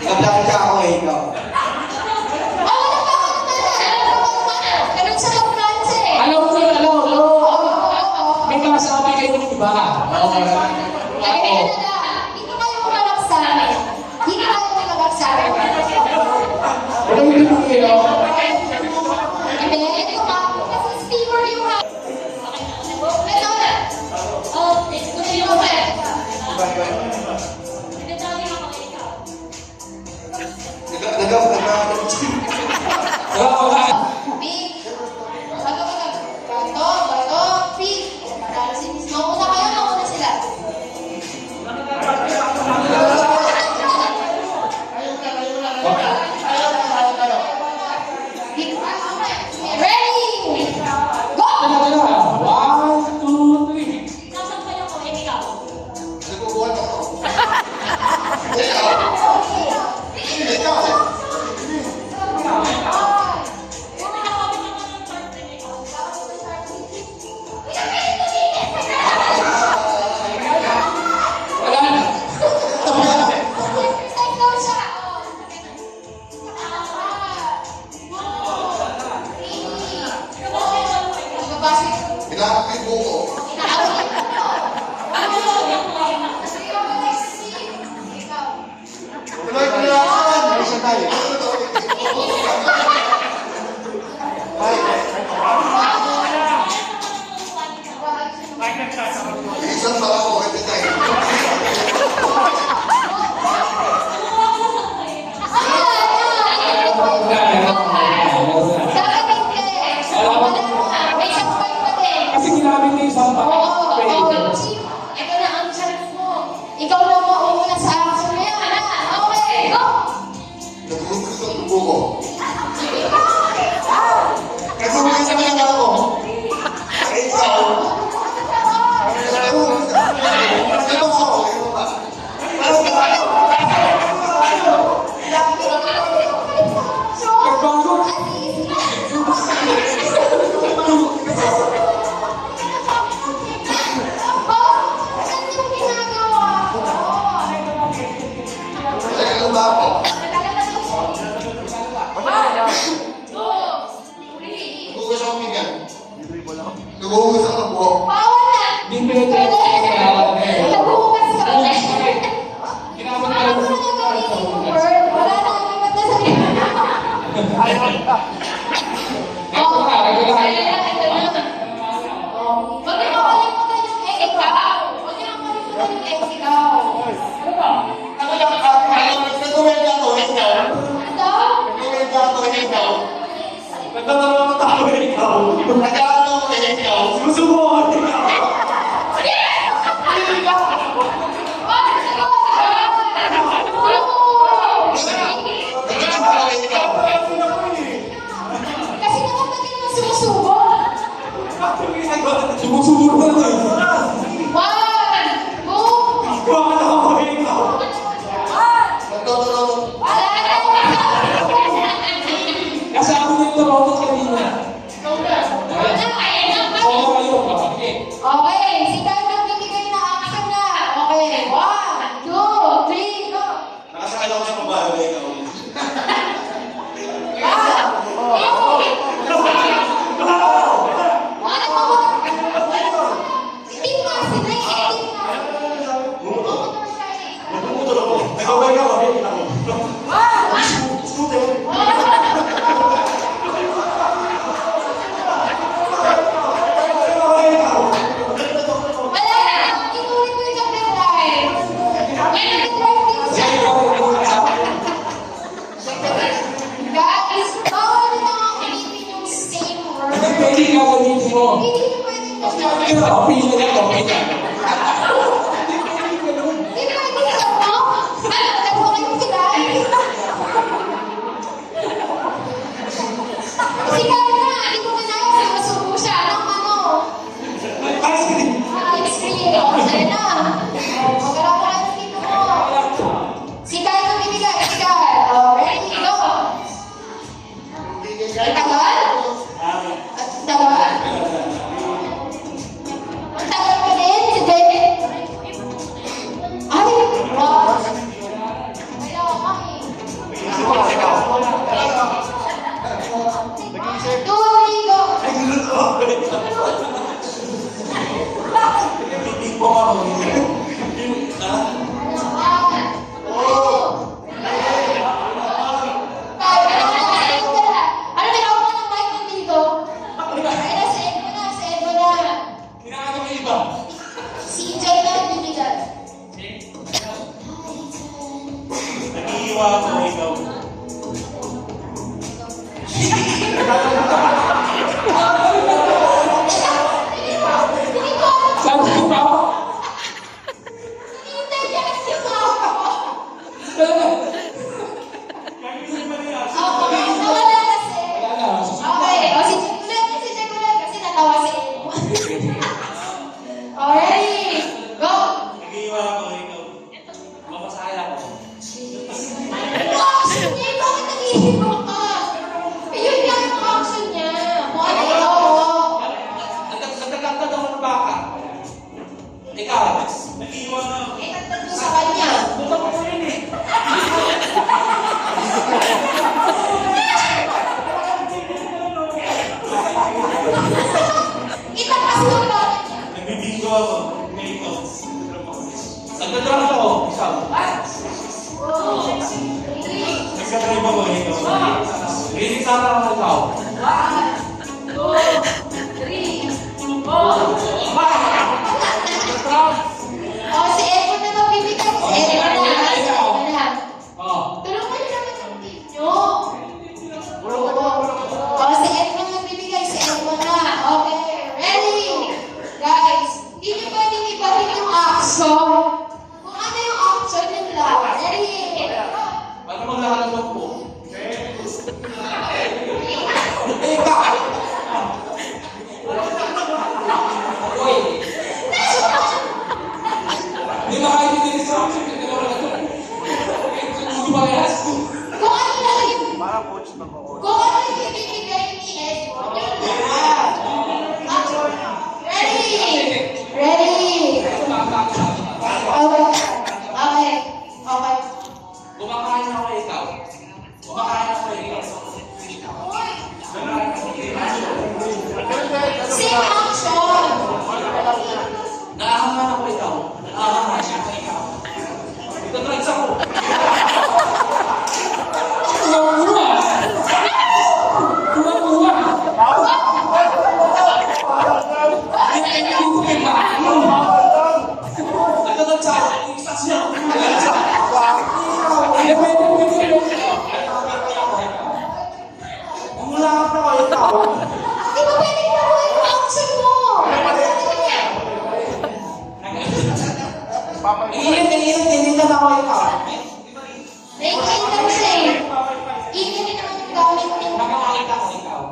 Nag-vlog ka ako eh, ikaw. May kasabi kayo ng iba. Hindi kayo malak sa amin. Hindi kayo malak sa amin. Ano yung ito kayo? Hindi, ito ka. Kasi speaker yung ha. Ito na. Gusto nyo ko eh. Big. Bato, big. Mauna kayo, mauna sila. Ready? Go! One, two, three. Isang baka ko, ito tayo. Kasi ginamit niyo yung sampay. Ito na ang chance mo. Ikaw na mauuna sa action na yan. Okay, go! Nagugusto ang tubo ko. Nagugusto ang mga ko. Ikaw. Ito ko. Ano ba ako? Nagugusto ang pinggan. Nagugusto ang buho. Hindi pwede. Nabukas ka ulit. Ginamit Ano niyo na gagawin yung word? Wala na ang ibat na sa Ito na, regulahin. Huwag niyo makalimutan yung ikaw. Huwag niyo makalimutan yung ikaw. Nagkuwenta ako, ikaw. Ano? Nagkuwenta ako, ikaw. Nagtatanong ang tao ikaw. Nagkakaroon ako, ikaw. Susubukan. Kasi naman ba't ka naman sumusubok? Sumusubok na ito. One, two, Bakit ako ikaw? Nagtotoo. wala na. Kasama niyo yung tarotot kanina. Wala Mag-iwa ako, ikaw. Sabi ko ba? Hinihintay niya kasi yung ako. Okay, nawala kasi. Okay, o si Jagulan kasi natawa si Emo. Alright, go! Mag-iwa ako, ikaw. Mapasaya ako. Action niya, bakit nag-iinom ka? Ayun lang yung action niya. Kung ano ikaw mo. Nagkakantad ako ng baka. Ikaw, nag-iwa na ako. Itagtag mo sa kanya. Buta ko yun eh. Itakas mo yung baka niya. Nagbibingo ako. Ngayon ikaw. Nagdadrama ako. Isaw. Nagkadrive ako. Ikaw. Rinig sa akin ako ikaw. O, si Emo na magbibigay. Si Emo na. Si Emo na. Oh. Tulungan niyo naman yung team niyo. O, si Emo na magbibigay. Si Emo na. Okay, ready? Guys, hindi niyo pwedeng ibahin yung action. Kung ano yung action, yun lang. Ready? Ba't ka maglakad ng loob ko? Uy! Hindi ba kayo din sa action? Hindi ba kayo? Hindi ba kayo? Kung ano lang yung... Kung ano yung ibibigay ni Emo, yun lang. Action. Ready? Ready? Okay. Okay. Okay. Kumakain ako ikaw. Kumakain ako ikaw. Same action. Naahangan ako ikaw. Naahangan ako ikaw. Nagdadrugs ako. Kuha-kuha! Kuha-kuha! Hindi ko kiba. Nagdadrugs ako. Isa siya. Umulakap na kayo ikaw. Di ba pwedeng paruin yung action mo? Iinit na ako ikaw. Naiinit na siya eh. Init naman yung gamit niya. Nakakakita ko ikaw.